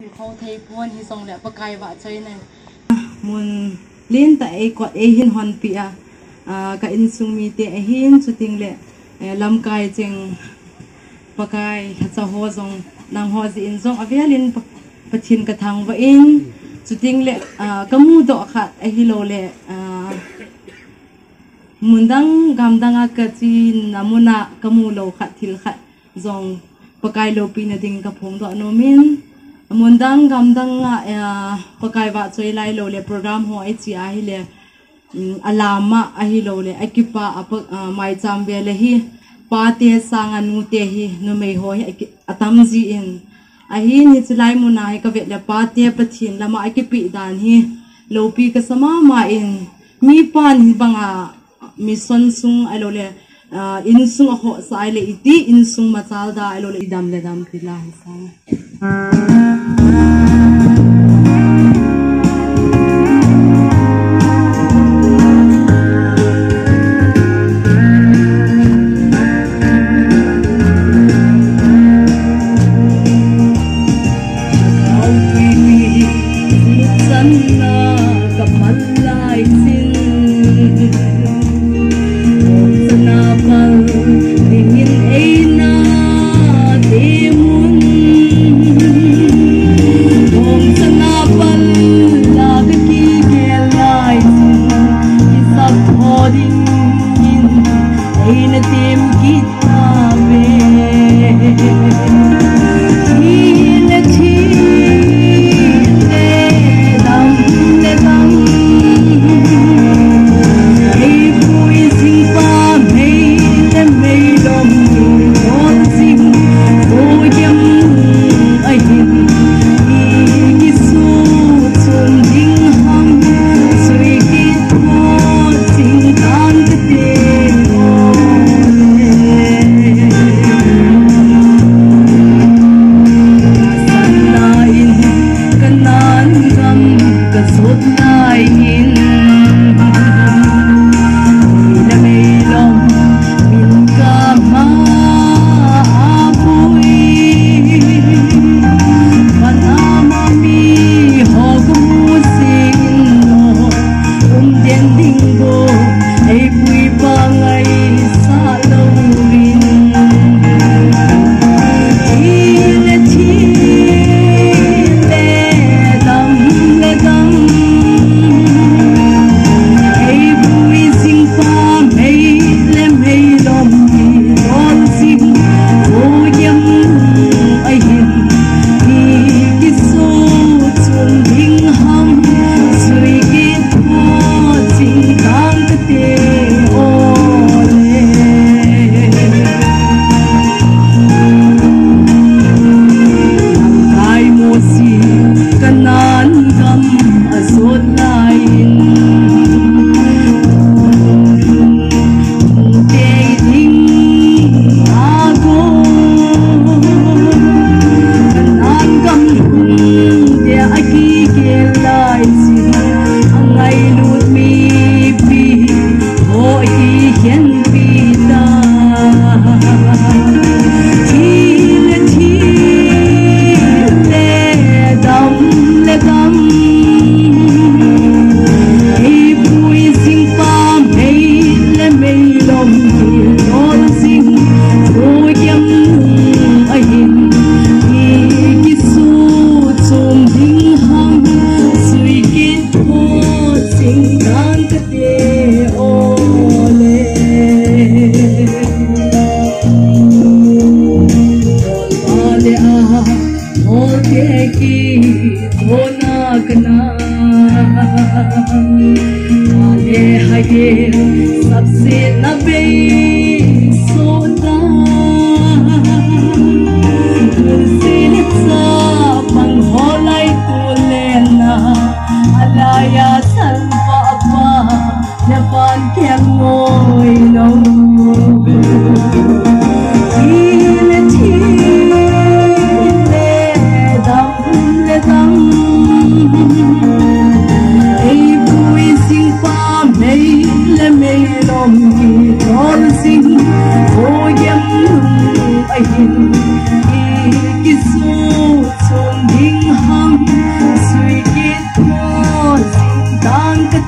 Khâu thầy phun hi song lệ bậc cày vợ chơi này muốn liên tại quạt hin hoàn pia cái in sung mi te hin chu ting lệ lam cày chừng bậc cày cho ho song nang ho gì in song avia liên pathin cái thang và in chu ting lệ kamu do khát hi lo lệ mundang gamdanga kachi namuna kamu lo khát thil khát song bậc cày lo pin ding ka phong do nomin mundang gamdang pakai wa choi lai lo le program ho ai chi a hi le alama a hi lo le akipa mai cham be le hi pa te sang anu te hi no mei ho hi atam ji in a hi ni chilai mu nai ka ve le pa te pathin lama akipi dan hi lo pi ka sama ma in mi pan hi banga mi son sung a lo le in sung ho sai le iti in sung ma chal da a lo le idam le dam pila hi sang Mây le mây lom ki thol sing ham suy kết thô dang cái